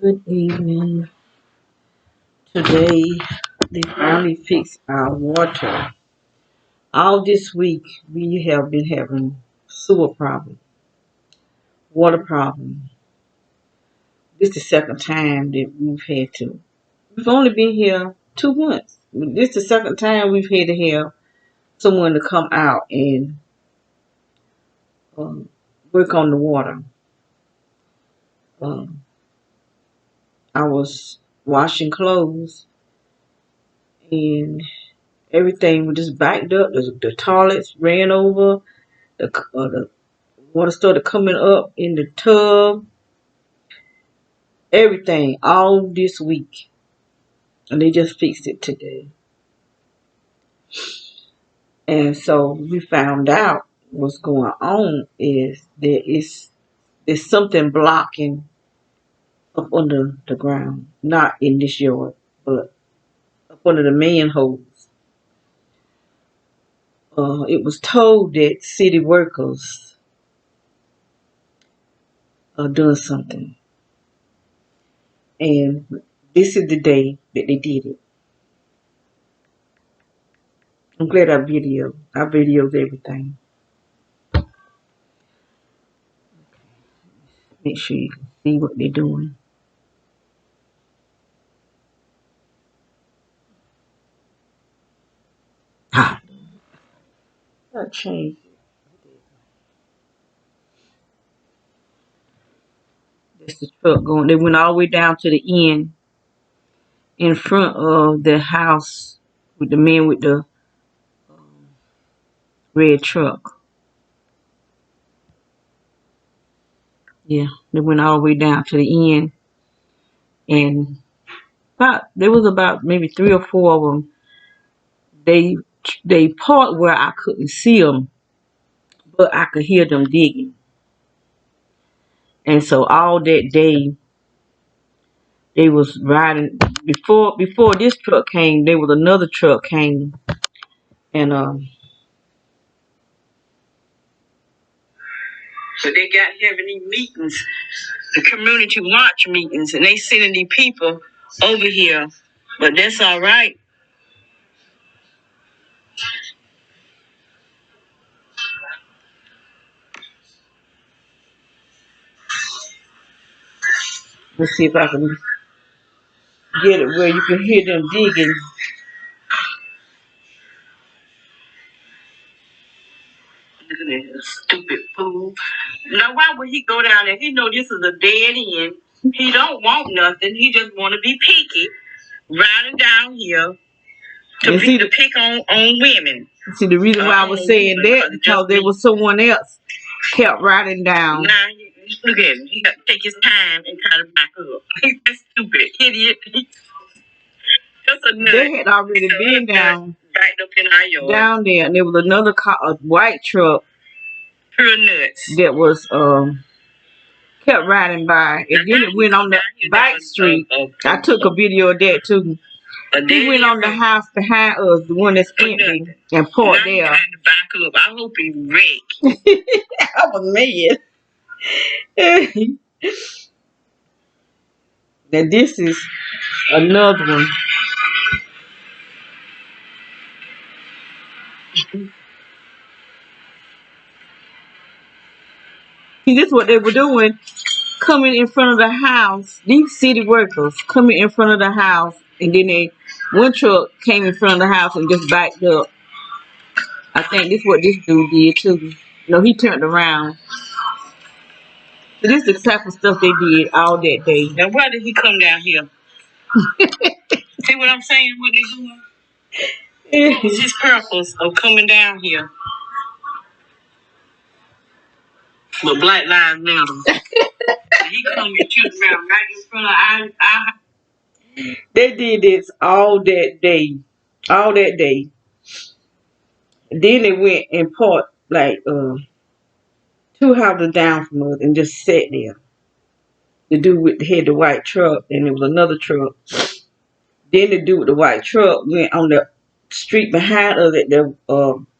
Good evening. Today they finally fixed our water. All this week we have been having sewer problem, water problem. This is the second time that we've had to. We've only been here 2 months. This is the second time we've had to have someone to come out and um, work on the water. Um, I was washing clothes and everything was just backed up. The toilets ran over. The water started coming up in the tub. Everything all this week, and they just fixed it today. And so we found out what's going on is there's something blocking up under the ground, not in this yard, but up under the manholes. It was told that city workers are doing something, and this is the day that they did it. I'm glad I videoed everything. Make sure you can see what they're doing. Ah, I changed it. That's the truck going. They went all the way down to the end in front of the house with the man with the red truck. Yeah, they went all the way down to the end, and there was about maybe 3 or 4 of them. They parked where I couldn't see them, but I could hear them digging. And so all that day they was riding. Before this truck came, there was another truck came, and so they got having these meetings, the community watch meetings, and they sending these people over here. But that's all right. Let's see if I can get it where you can hear them digging. Look at that stupid fool. Now why would he go down there? He know this is a dead end. He don't want nothing. He just want to be picky, riding down here to pick on women. See, the reason why I was saying that because there was someone else kept riding down. Now, look at him. He got to take his time and try to back up. That's stupid, idiot. That's a nut. They had already been down, backed up in our yard. Down there, and there was another car, a white truck. Pure nuts. That was kept riding by, and then it went on the back street. I took a video of that too. He went on the house behind us, the one that's empty, and parked there. Trying to back up. I hope he wrecked. I was mad. Now this is another one. See, this is what they were doing. Coming in front of the house. These city workers coming in front of the house, and then one truck came in front of the house and just backed up. I think this is what this dude did too. No, he turned around. So this is the type of stuff they did all that day. Now why did he come down here? See what I'm saying? What they doing? What was his purpose of coming down here? But Black Lives Matter. He come and turned around right in front of our. They did this all that day. All that day. Then they went and parked like 2 houses down from us and just sat there. The dude had the white truck, and there was another truck. Then the dude with the white truck went on the street behind us at the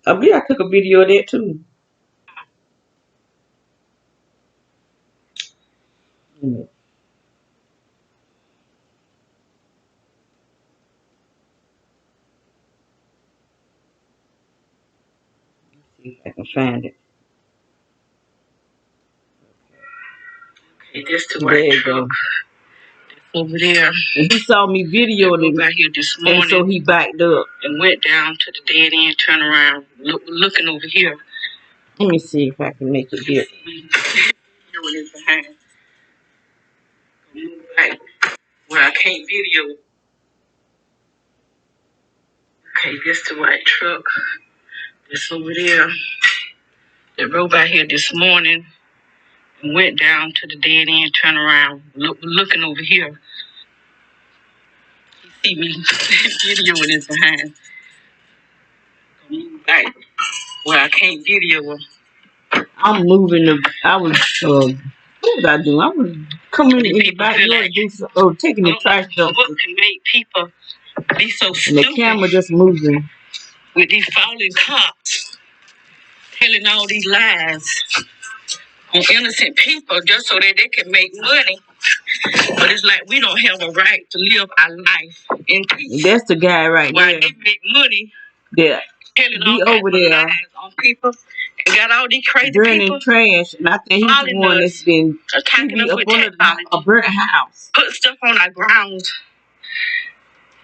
I believe I took a video of that too. See if I can find it. Okay, this the white truck. Over there. And he saw me videoing it out here this morning, and so he backed up. And went down to the dead end, turned around, looking over here. Let me see if I can make it here. Here with his behind. Right. Where I can't video. Okay, this the white truck. This over there. They rode by here this morning and went down to the dead end, turned around, looking over here. He see me videoing his behind. Right. Where I can't video him. I'm moving the. I was. What was I doing? I was coming in the backyard, taking the trash dump. What can make people be so stupid? And the camera just moving. With these falling cops telling all these lies on innocent people just so that they can make money. But it's like we don't have a right to live our life in peace. That's the guy right there. While they make money. Yeah. Telling all over there lies on people. And got all these crazy burning people. Trash. And I think he's the one that's been attacking us with technology. A burnt house. Put stuff on our grounds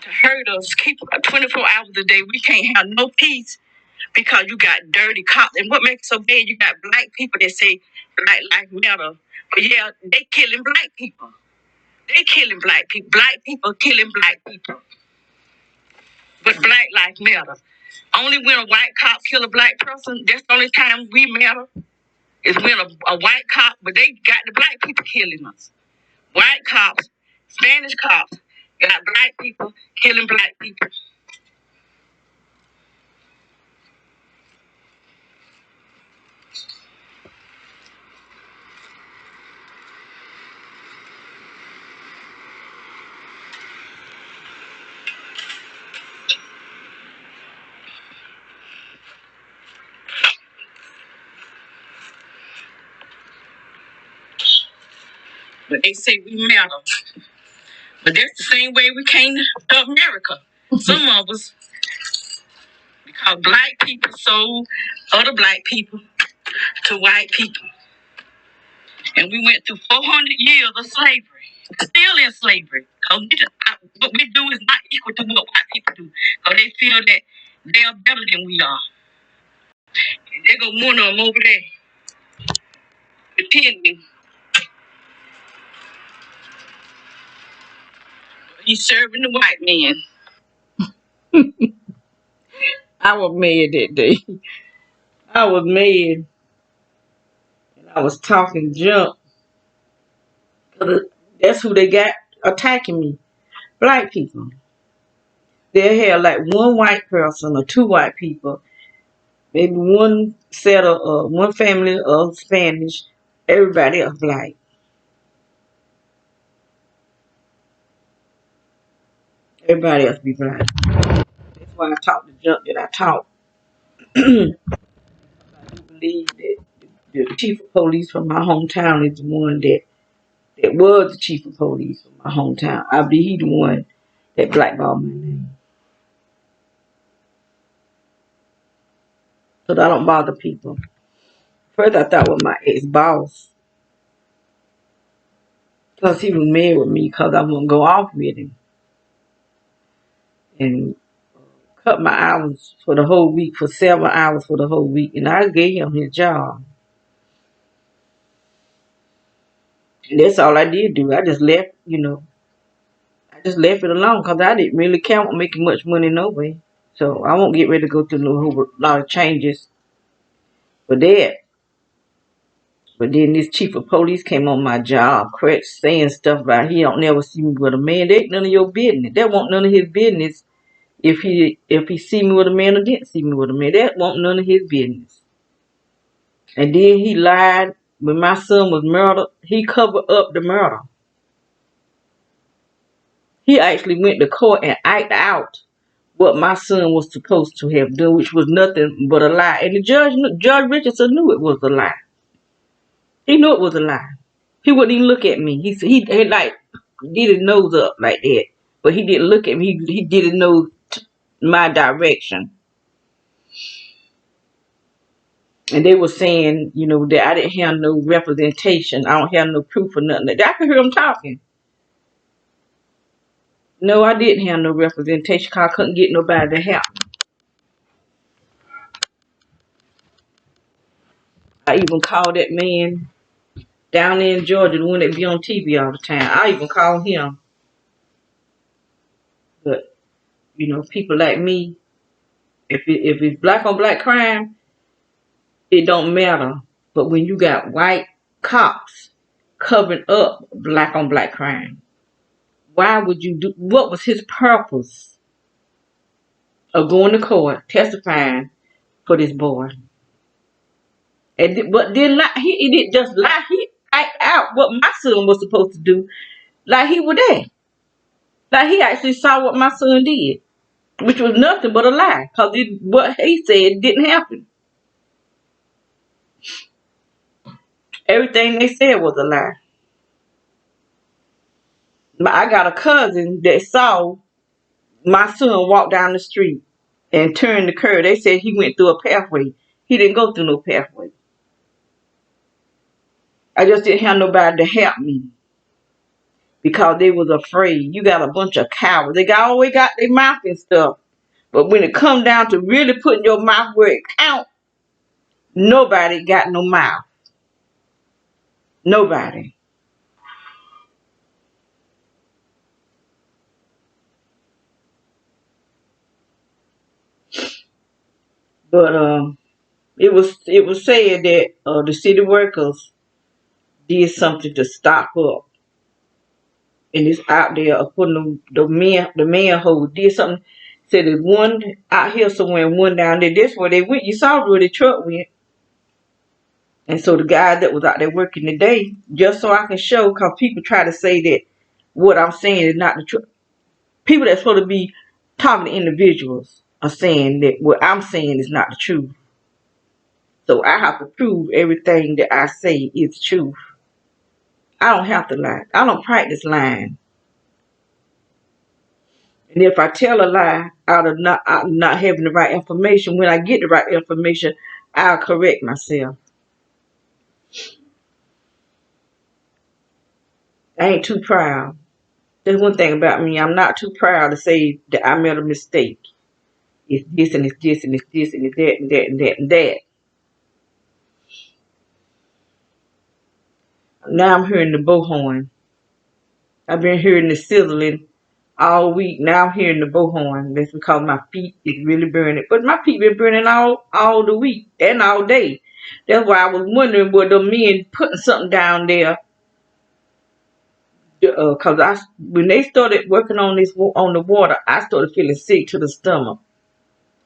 to hurt us. Keep 24 hours a day. We can't have no peace. Because you got dirty cops. And what makes it so bad, you got black people that say black lives matter. But yeah, they killing black people. They killing black people. Black people killing black people. But black lives matter. Only when a white cop kill a black person, that's the only time we matter. Is when a white cop, but they got the black people killing us. White cops, Spanish cops, got black people killing black people. But they say we matter. But that's the same way we came to America. Some of us, because black people sold other black people to white people. And we went through 400 years of slavery. Still in slavery. What we do is not equal to what white people do. Because they feel that they are better than we are. And there go one of them over there. Pretending. He's serving the white man. I was mad that day. I was mad. And I was talking junk. That's who they got attacking me. Black people. They had like one white person or two white people. Maybe one set of one family of Spanish. Everybody else black. Everybody else be black. That's why I talk the junk that I talk. I do believe that the chief of police from my hometown is the one that was the chief of police from my hometown. I believe he's the one that blackballed my name. So I don't bother people. First I thought with my ex-boss. Because he was mad with me because I wouldn't go off with him. And cut my hours for the whole week, for 7 hours for the whole week. And I gave him his job. And that's all I did do. I just left, I just left it alone because I didn't really count on making much money no way. So I won't get ready to go through a whole lot of changes for that. But then this chief of police came on my job, correct, saying stuff about he don't never see me with a man. That ain't none of your business. That won't none of his business if he see me with a man or didn't see me with a man. That won't none of his business. And then he lied when my son was murdered. He covered up the murder. He actually went to court and acted out what my son was supposed to have done, which was nothing but a lie. And the Judge Richardson knew it was a lie. He knew it was a lie. He wouldn't even look at me. He like did his nose up like that, but he didn't look at me. He didn't know my direction. And they were saying, you know, that I didn't have no representation. I don't have no proof or nothing. I could hear them talking. No, I didn't have no representation because I couldn't get nobody to help. I even called that man down there in Georgia, the one that be on TV all the time. I even called him. But, you know, people like me, if it's black on black crime, it don't matter. But when you got white cops covering up black on black crime, why would you do? What was his purpose of going to court testifying for this boy? But then he didn't just lie. He act out what my son was supposed to do, like he was there. Like he actually saw what my son did, which was nothing but a lie, because what he said didn't happen. Everything they said was a lie. I got a cousin that saw my son walk down the street and turn the curve. They said he went through a pathway. He didn't go through no pathway. I just didn't have nobody to help me because they was afraid. You got a bunch of cowards. They always got their mouth and stuff. But when it come down to really putting your mouth where it count, nobody got no mouth. Nobody. But it was said that the city workers did something to stop up, and it's out there putting the manhole did something. Said there's one out here somewhere and one down there. That's where they went. You saw where the truck went. And so the guy that was out there working today, just so I can show, because people try to say that what I'm saying is not the truth. People that's supposed to be talking to individuals are saying that what I'm saying is not the truth. So I have to prove everything that I say is true. I don't have to lie. I don't practice lying. And if I tell a lie out of not having the right information, when I get the right information, I'll correct myself. I ain't too proud. There's one thing about me. I'm not too proud to say that I made a mistake. It's this and it's this and it's this and it's that and that and that and that. Now I'm hearing the bullhorn. I've been hearing the sizzling all week. Now I'm hearing the bullhorn. That's because my feet is really burning. But my feet been burning all the week and all day. That's why I was wondering were the men putting something down there. Cause when they started working on the water, I started feeling sick to the stomach.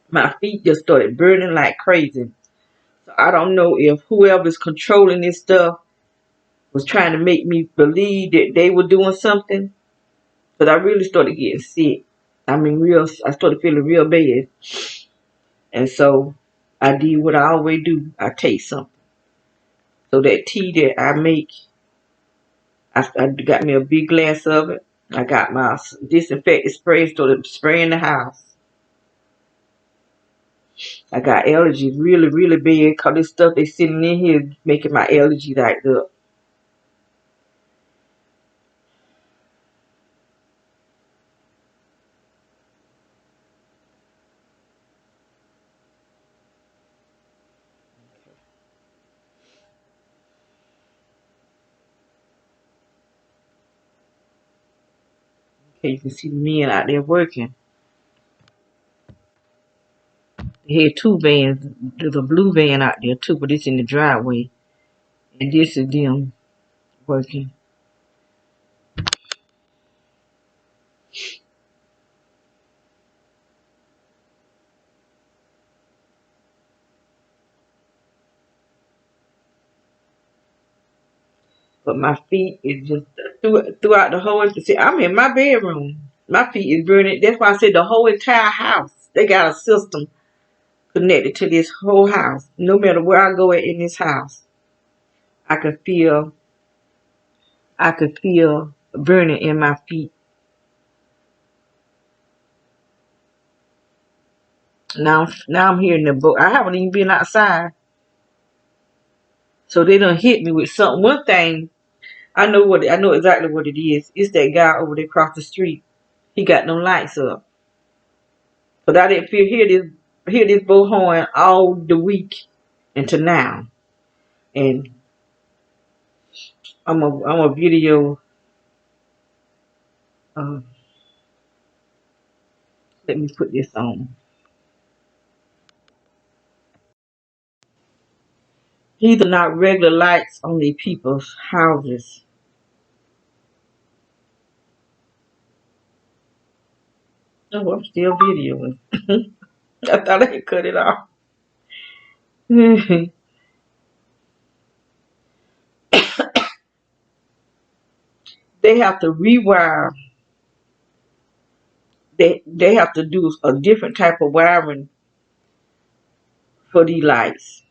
My feet just started burning like crazy. So I don't know if whoever's controlling this stuff was trying to make me believe that they were doing something. But I really started getting sick. I mean, I started feeling real bad. And so I did what I always do. I take something. So that tea that I make, I got me a big glass of it. I got my disinfectant spray, started spraying the house. I got allergies really, really bad because this stuff they sitting in here making my allergies act up. Okay, you can see the men out there working. They had two vans. There's a blue van out there too, but it's in the driveway. And this is them working. But my feet is just throughout the whole. See, I'm in my bedroom. My feet is burning. That's why I said the whole entire house. They got a system connected to this whole house. No matter where I go in this house, I could feel. I could feel burning in my feet. Now I'm hearing the boat. I haven't even been outside. So they done hit me with something. One thing I know exactly what it is. It's that guy over there across the street. He got them lights up. But I didn't hear this bullhorn all the week until now. And I'm a video. Uh, Let me put this on. These are not regular lights on these people's houses. Oh, I'm still videoing. I thought I had cut it off. They have to rewire. They have to do a different type of wiring for these lights.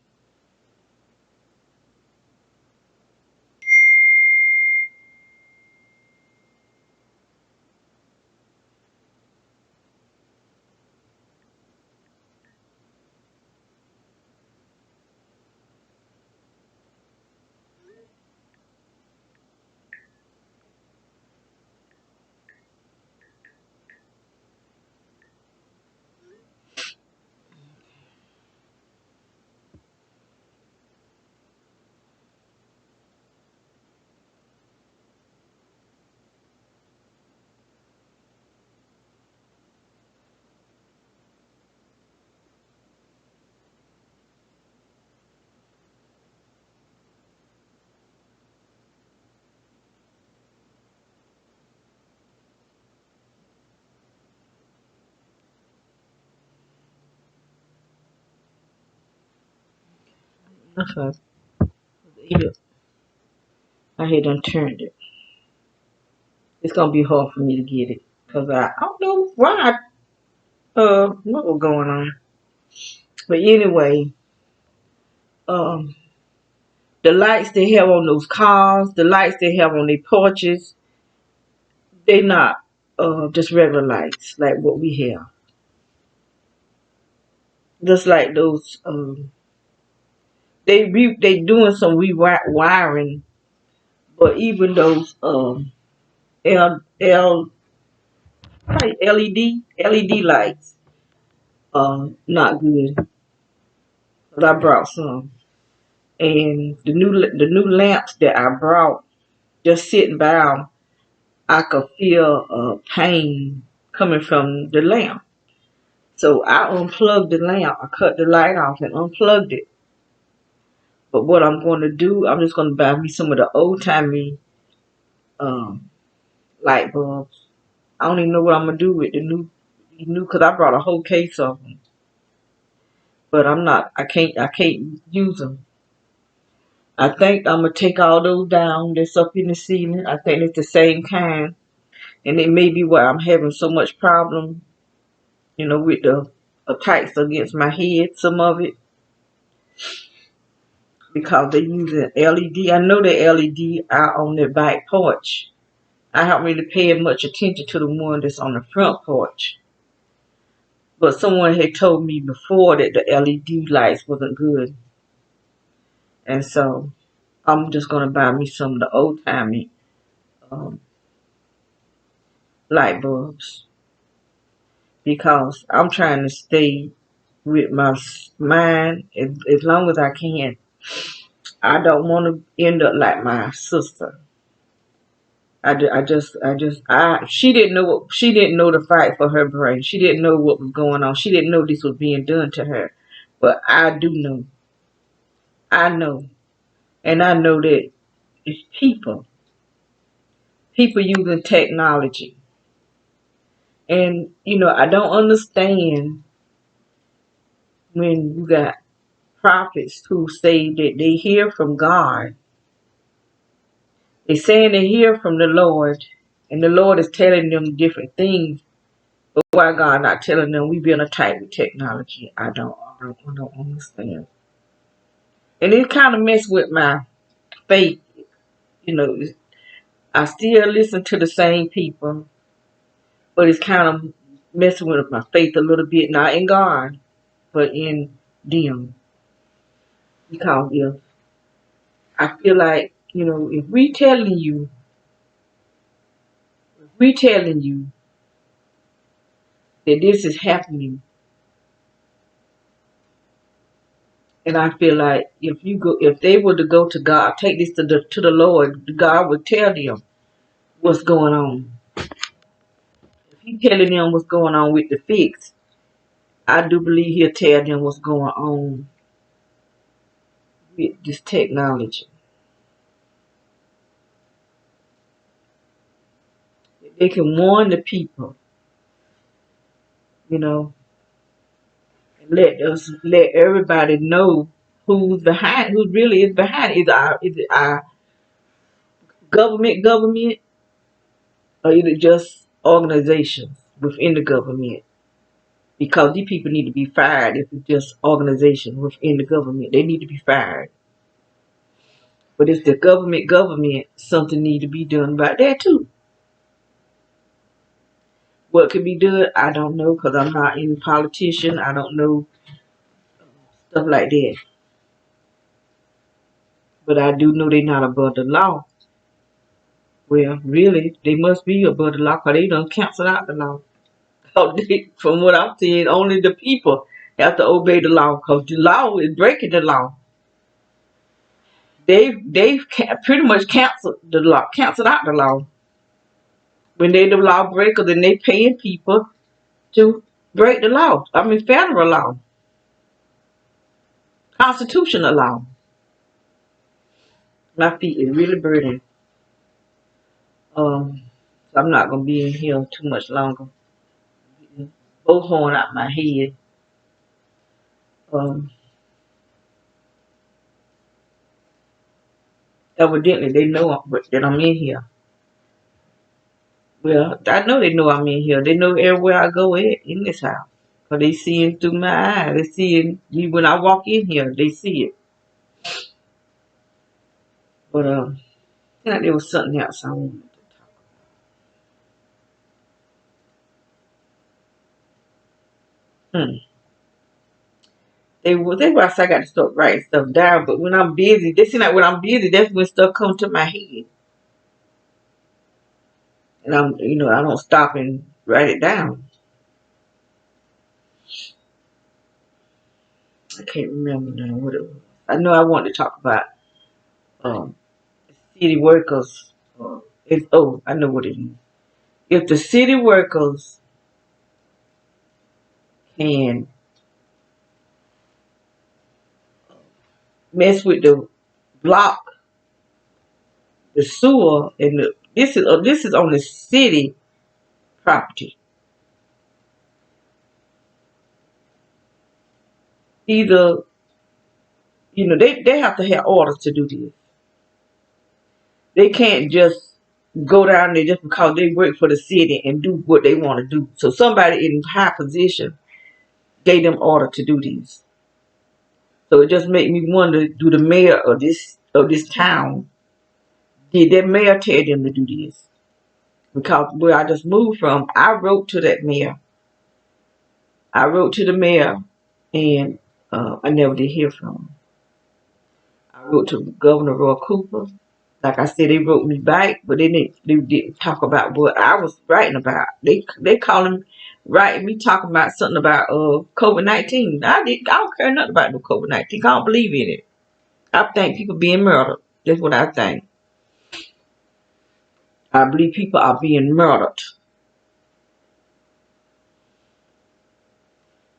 Okay. I had done turned it. It's gonna be hard for me to get it because I don't know why. What was going on? But anyway, um, the lights they have on those cars, the lights they have on their porches, they not just regular lights like what we have. Just like those they doing some rewiring, but even those L L LED lights not good. But I brought some, and the new lamps that I brought, just sitting by 'em, I could feel pain coming from the lamp. So I unplugged the lamp. I cut the light off and unplugged it. But what I'm going to do, I'm just going to buy me some of the old timey um, light bulbs. I don't even know what I'm gonna do with the new, cause I brought a whole case of them. But I'm not. I can't use them. I think I'm gonna take all those down that's up in the ceiling. I think it's the same kind, and it may be why I'm having so much problem, with the attacks against my head. Some of it because they're using LED. I know the LED out on their back porch. I haven't really paid much attention to the one that's on the front porch. But someone had told me before that the LED lights wasn't good. And so I'm just going to buy me some of the old timey um, light bulbs because I'm trying to stay with my mind as long as I can. I don't want to end up like my sister. She didn't know the fight for her brain. She didn't know what was going on. She didn't know this was being done to her. But I do know. I know. And I know that it's people using technology. And, I don't understand when you got prophets who say that they hear from God. They're saying they hear from the Lord, and the Lord is telling them different things. But why God not telling them we being attacked with technology? I don't understand. And it kind of messed with my faith. You know, I still listen to the same people, but it's kind of messing with my faith a little bit, not in God, but in them. Because if I feel like, if we telling you that this is happening, and I feel like if they were to go to God, take this to the Lord, God would tell them what's going on. If He telling them what's going on with the fix, I do believe He'll tell them what's going on with this technology. They can warn the people, you know, and let everybody know who really is behind it. Is it our government, or is it just organizations within the government? Because these people need to be fired if it's just organizations within the government. They need to be fired. But if the government, something need to be done about that too. What can be done, I don't know, because I'm not any politician. I don't know stuff like that. But I do know they're not above the law. Well, really, they must be above the law because they done canceled out the law. From what I'm seeing, only the people have to obey the law because the law is breaking the law. They've pretty much canceled out the law. When they the lawbreakers and they paying people to break the law. I mean federal law, constitutional law. My feet is really burning. So I'm not gonna be in here too much longer. Bullhorn out my head. Um, Evidently they know that I'm in here. Well, I know they know I'm in here. They know everywhere I go in this house. Cause they seeing through my eyes. They seeing me when I walk in here. They see it. But I think there was something else I wanted to talk about. They why I say I got to start writing stuff down. But when I'm busy, they seem like when I'm busy, that's when stuff comes to my head, and I don't stop and write it down. I can't remember now what it was. I know I wanted to talk about um, city workers. I know what it is. If the city workers can mess with the block, the sewer, and this is on the city property. Either they have to have orders to do this. They can't just go down there just because they work for the city and do what they want to do. So somebody in high position gave them order to do this. So it just made me wonder: do the mayor of this town, did that mayor tell them to do this? Because where I just moved from, I wrote to that mayor. I wrote to the mayor, and I never did hear from him. I wrote to Governor Roy Cooper. Like I said, they wrote me back, but they didn't talk about what I was writing about. They calling writing me talking about something about COVID-19. I don't care nothing about no COVID-19. I don't believe in it. I think people being murdered. That's what I think. I believe people are being murdered.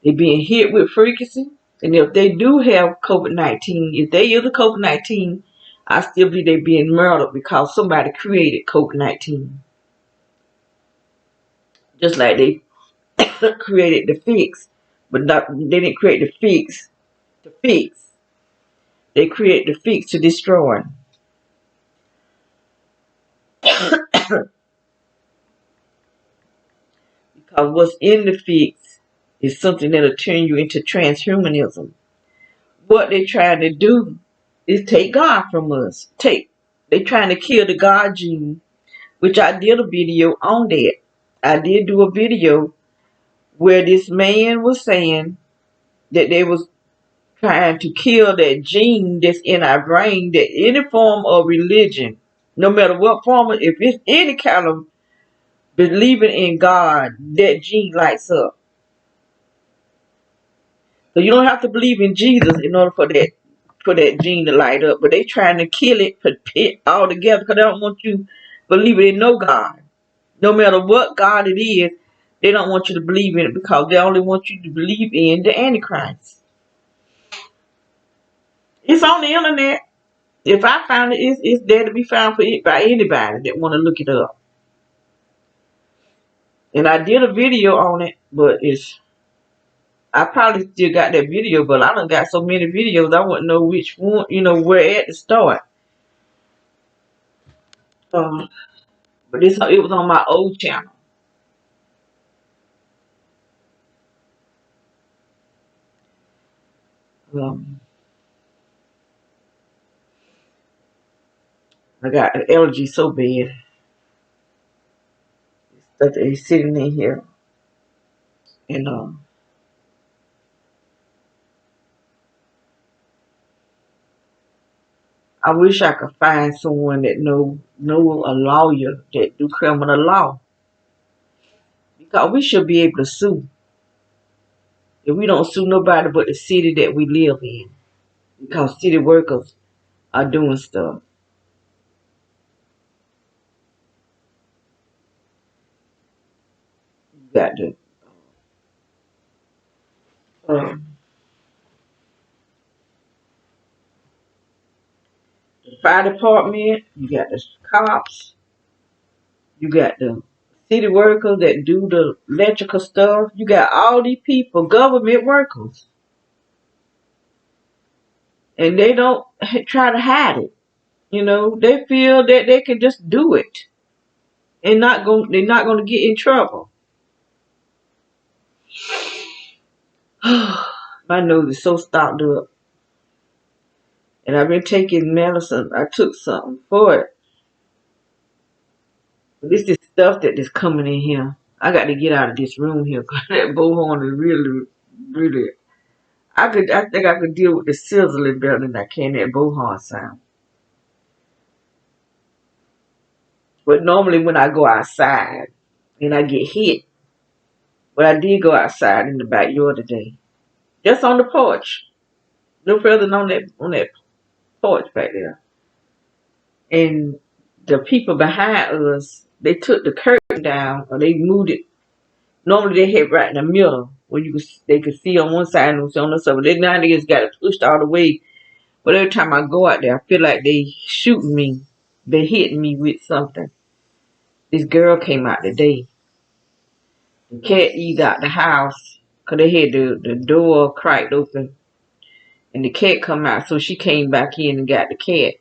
They're being hit with frequency. And if they do have COVID-19, if they is a COVID-19, I still believe they're being murdered because somebody created COVID-19. Just like they created the fix, but they didn't create the fix to fix. They created the fix to destroy. Because what's in the fix is something that'll turn you into transhumanism. What they're trying to do is take God from us. They trying to kill the God gene, which I did a video on that. I did do a video where this man was saying that they was trying to kill that gene that's in our brain, that any form of religion, no matter what form, if it's any kind of believing in God, that gene lights up. So you don't have to believe in Jesus in order for that gene to light up. But they trying to kill it all together because they don't want you believing in no God. No matter what God it is, they don't want you to believe in it because they only want you to believe in the Antichrist. It's on the internet. If I found it, it's there to be found by anybody that want to look it up. And I did a video on it, but I probably still got that video, but I done got so many videos I wouldn't know which one, where at to start. But it was on my old channel. I got an allergy so bad that it's sitting in here, and I wish I could find someone that know a lawyer that do criminal law, because we should be able to sue. If we don't sue nobody but the city that we live in, because city workers are doing stuff. You got the fire department, you got the cops, you got the city workers that do the electrical stuff. You got all these people, government workers, and they don't try to hide it. They feel that they can just do it and they're not going to get in trouble. My nose is so stopped up, and I've been taking medicine. I took something for it. This is stuff that is coming in here. I got to get out of this room here because that bullhorn is really, really. I think I could deal with the sizzling better than I can that bullhorn sound. But normally when I go outside and I get hit, but I did go outside in the backyard today, just on the porch, no further than on that porch back there, and the people behind us, they took the curtain down or they moved it. Normally they hit right in the middle where they could see on one side and on the other side. But now they just got it pushed all the way. But every time I go out there, I feel like they shooting me. They hitting me with something. This girl came out today. The cat eat out the house because they had the door cracked open. And the cat come out, so she came back in and got the cat.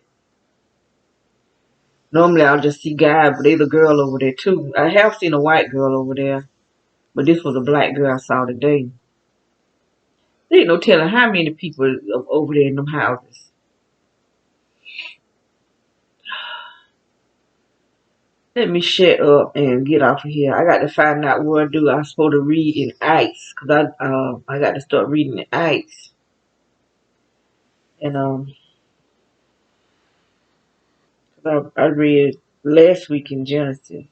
Normally I'll just see guys, but there's a girl over there too. I have seen a white girl over there, but this was a black girl I saw today. There ain't no telling how many people are over there in them houses. Let me shut up and get off of here. I got to find out what I'm supposed to read in ICE, because I got to start reading in ICE. And I read last week in Genesis.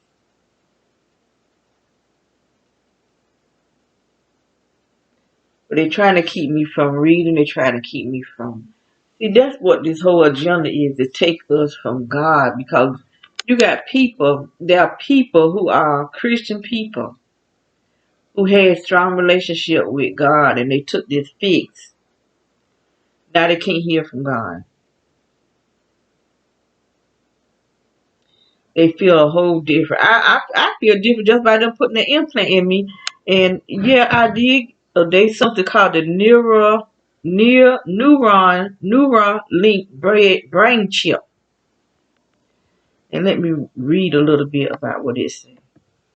But they're trying to keep me from reading. They're trying to keep me from. See, that's what this whole agenda is, to take us from God. Because there are people who are Christian people who had strong relationship with God, and they took this fix. Now they can't hear from God. They feel a whole different. I feel different just by them putting the implant in me. And yeah, I did. There's something called the neuron link brain chip. And let me read a little bit about what it says.